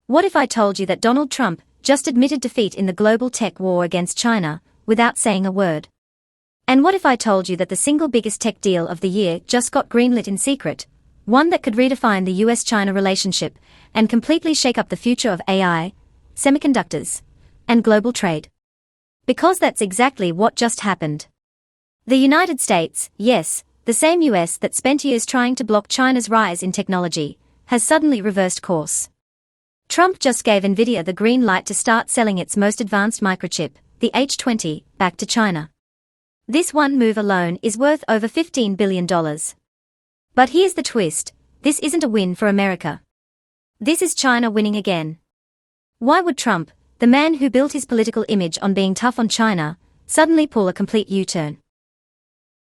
What if I told you that Donald Trump just admitted defeat in the global tech war against China, without saying a word? And what if I told you that the single biggest tech deal of the year just got greenlit in secret, one that could redefine the US-China relationship and completely shake up the future of AI, semiconductors, and global trade? Because that's exactly what just happened. The United States, yes, the same US that spent years trying to block China's rise in technology, has suddenly reversed course. Trump just gave Nvidia the green light to start selling its most advanced microchip, the H20, back to China. This one move alone is worth over $15 billion. But here's the twist: this isn't a win for America. This is China winning again. Why would Trump, the man who built his political image on being tough on China, suddenly pull a complete U-turn?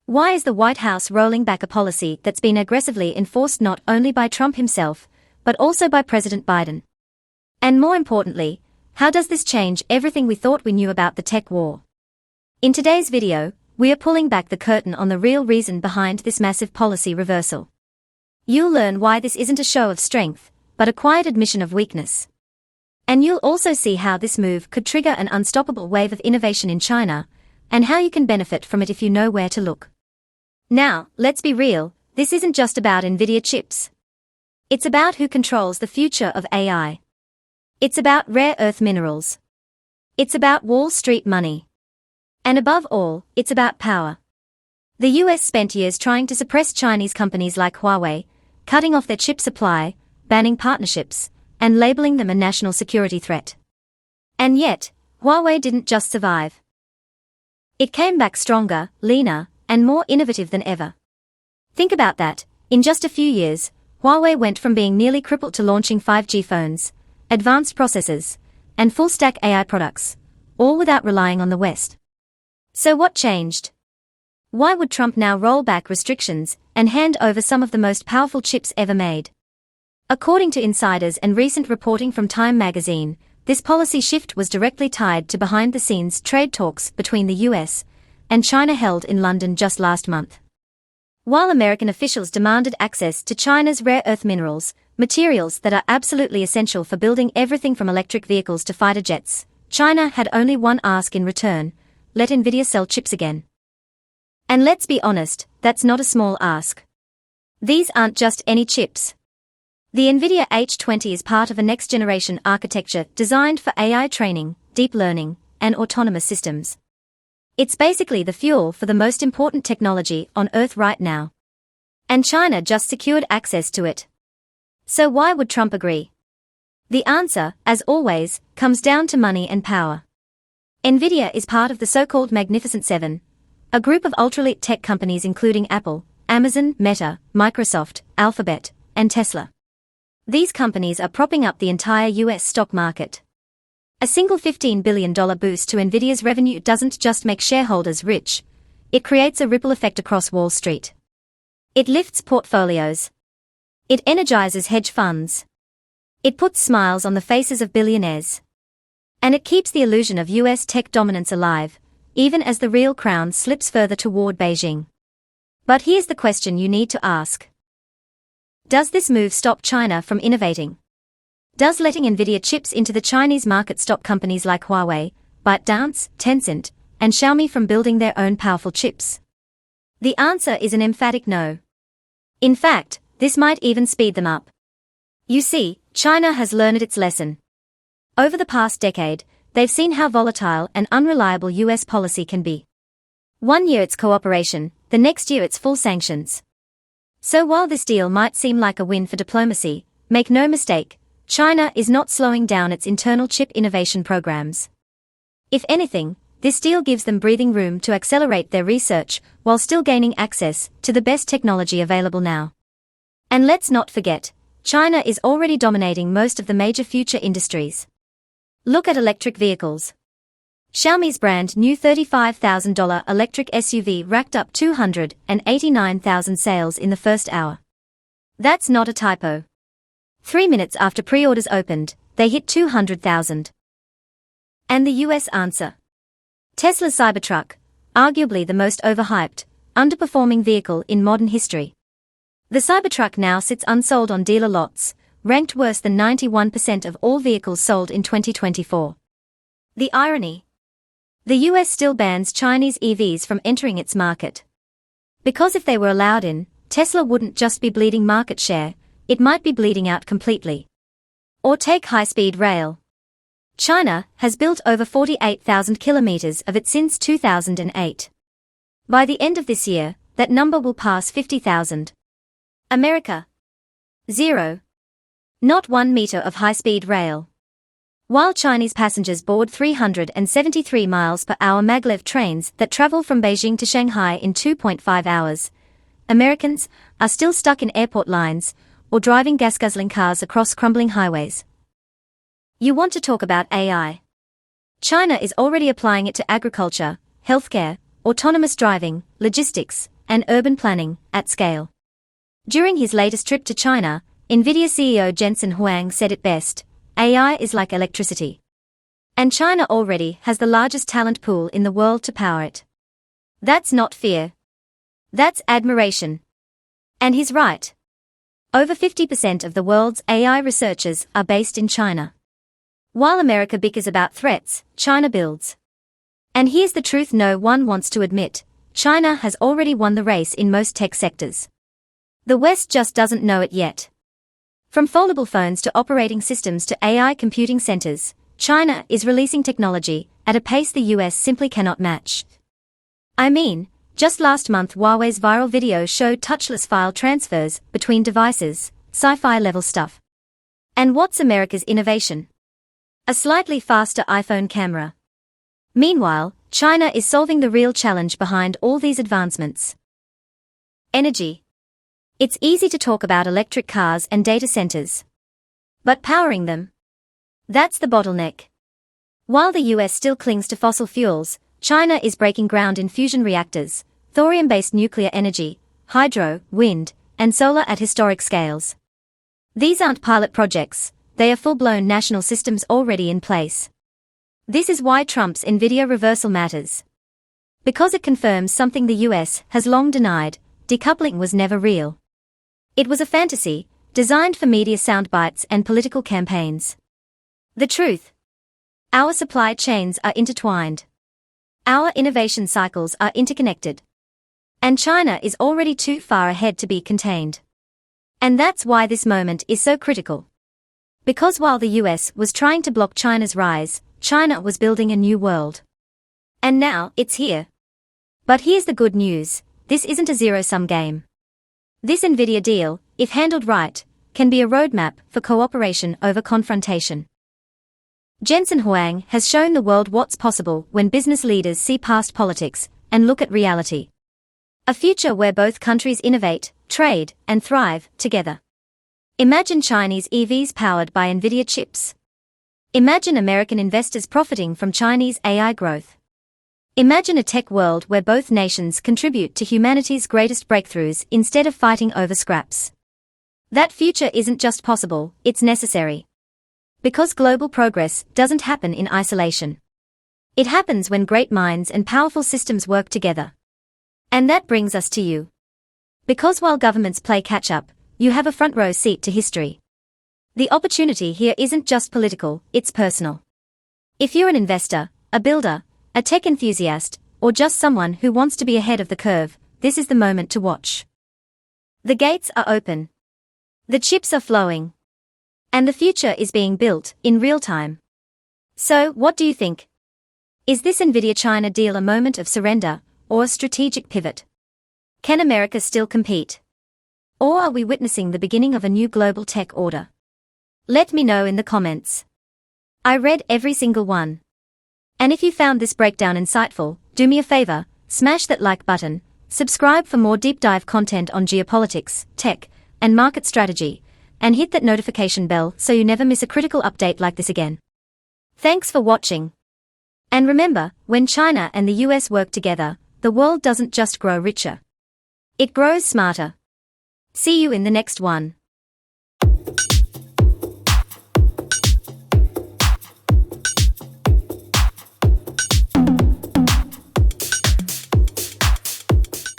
Why is the White House rolling back a policy that's been aggressively enforced not only by Trump himself, but also by President Biden? And more importantly, how does this change everything we thought we knew about the tech war? In today's video, we are pulling back the curtain on the real reason behind this massive policy reversal. You'll learn why this isn't a show of strength, but a quiet admission of weakness. And you'll also see how this move could trigger an unstoppable wave of innovation in China, and how you can benefit from it if you know where to look. Now, let's be real, this isn't just about Nvidia chips. It's about who controls the future of AI. It's about rare earth minerals. It's about Wall Street money. And above all, it's about power. The US spent years trying to suppress Chinese companies like Huawei, cutting off their chip supply, banning partnerships, and labeling them a national security threat. And yet, Huawei didn't just survive. It came back stronger, leaner, and more innovative than ever. Think about that: in just a few years, Huawei went from being nearly crippled to launching 5G phones, advanced processors, and full-stack AI products, all without relying on the West. So what changed? Why would Trump now roll back restrictions and hand over some of the most powerful chips ever made? According to insiders and recent reporting from Time magazine, this policy shift was directly tied to behind-the-scenes trade talks between the US and China held in London just last month. While American officials demanded access to China's rare earth minerals, materials that are absolutely essential for building everything from electric vehicles to fighter jets, China had only one ask in return: let Nvidia sell chips again. And let's be honest, that's not a small ask. These aren't just any chips. The Nvidia H20 is part of a next-generation architecture designed for AI training, deep learning, and autonomous systems. It's basically the fuel for the most important technology on Earth right now. And China just secured access to it. So why would Trump agree? The answer, as always, comes down to money and power. Nvidia is part of the so-called Magnificent Seven, a group of ultra-elite tech companies including Apple, Amazon, Meta, Microsoft, Alphabet, and Tesla. These companies are propping up the entire US stock market. A single $15 billion boost to Nvidia's revenue doesn't just make shareholders rich, it creates a ripple effect across Wall Street. It lifts portfolios. It energizes hedge funds. It puts smiles on the faces of billionaires. And it keeps the illusion of US tech dominance alive, even as the real crown slips further toward Beijing. But here's the question you need to ask. Does this move stop China from innovating? Does letting Nvidia chips into the Chinese market stop companies like Huawei, ByteDance, Tencent, and Xiaomi from building their own powerful chips? The answer is an emphatic no. In fact, this might even speed them up. You see, China has learned its lesson. Over the past decade, they've seen how volatile and unreliable US policy can be. One year it's cooperation, the next year it's full sanctions. So while this deal might seem like a win for diplomacy, make no mistake, China is not slowing down its internal chip innovation programs. If anything, this deal gives them breathing room to accelerate their research while still gaining access to the best technology available now. And let's not forget, China is already dominating most of the major future industries. Look at electric vehicles. Xiaomi's brand new $35,000 electric SUV racked up 289,000 sales in the first hour. That's not a typo. 3 minutes after pre-orders opened, they hit 200,000. And the US answer? Tesla's Cybertruck, arguably the most overhyped, underperforming vehicle in modern history. The Cybertruck now sits unsold on dealer lots, ranked worse than 91% of all vehicles sold in 2024. The irony? The US still bans Chinese EVs from entering its market. Because if they were allowed in, Tesla wouldn't just be bleeding market share, it might be bleeding out completely. Or take high-speed rail. China has built over 48,000 kilometers of it since 2008. By the end of this year, that number will pass 50,000. America. 0. Not 1 meter of high-speed rail. While Chinese passengers board 373 miles per hour maglev trains that travel from Beijing to Shanghai in 2.5 hours, Americans are still stuck in airport lines or driving gas-guzzling cars across crumbling highways. You want to talk about AI? China is already applying it to agriculture, healthcare, autonomous driving, logistics, and urban planning at scale. During his latest trip to China, Nvidia CEO Jensen Huang said it best: AI is like electricity. And China already has the largest talent pool in the world to power it. That's not fear. That's admiration. And he's right. Over 50% of the world's AI researchers are based in China. While America bickers about threats, China builds. And here's the truth no one wants to admit: China has already won the race in most tech sectors. The West just doesn't know it yet. From foldable phones to operating systems to AI computing centers, China is releasing technology at a pace the US simply cannot match. I mean, just last month Huawei's viral video showed touchless file transfers between devices, sci-fi level stuff. And what's America's innovation? A slightly faster iPhone camera. Meanwhile, China is solving the real challenge behind all these advancements. Energy. It's easy to talk about electric cars and data centers. But powering them? That's the bottleneck. While the US still clings to fossil fuels, China is breaking ground in fusion reactors, thorium-based nuclear energy, hydro, wind, and solar at historic scales. These aren't pilot projects, they are full-blown national systems already in place. This is why Trump's Nvidia reversal matters. Because it confirms something the US has long denied: decoupling was never real. It was a fantasy, designed for media soundbites and political campaigns. The truth: our supply chains are intertwined. Our innovation cycles are interconnected. And China is already too far ahead to be contained. And that's why this moment is so critical. Because while the US was trying to block China's rise, China was building a new world. And now, it's here. But here's the good news: this isn't a zero-sum game. This Nvidia deal, if handled right, can be a roadmap for cooperation over confrontation. Jensen Huang has shown the world what's possible when business leaders see past politics and look at reality. A future where both countries innovate, trade, and thrive together. Imagine Chinese EVs powered by Nvidia chips. Imagine American investors profiting from Chinese AI growth. Imagine a tech world where both nations contribute to humanity's greatest breakthroughs instead of fighting over scraps. That future isn't just possible, it's necessary. Because global progress doesn't happen in isolation. It happens when great minds and powerful systems work together. And that brings us to you. Because while governments play catch-up, you have a front-row seat to history. The opportunity here isn't just political, it's personal. If you're an investor, a builder, a tech enthusiast, or just someone who wants to be ahead of the curve, this is the moment to watch. The gates are open. The chips are flowing. And the future is being built in real time. So, what do you think? Is this Nvidia-China deal a moment of surrender, or a strategic pivot? Can America still compete? Or are we witnessing the beginning of a new global tech order? Let me know in the comments. I read every single one. And if you found this breakdown insightful, do me a favor, smash that like button, subscribe for more deep dive content on geopolitics, tech, and market strategy, and hit that notification bell so you never miss a critical update like this again. Thanks for watching. And remember, when China and the US work together, the world doesn't just grow richer. It grows smarter. See you in the next one.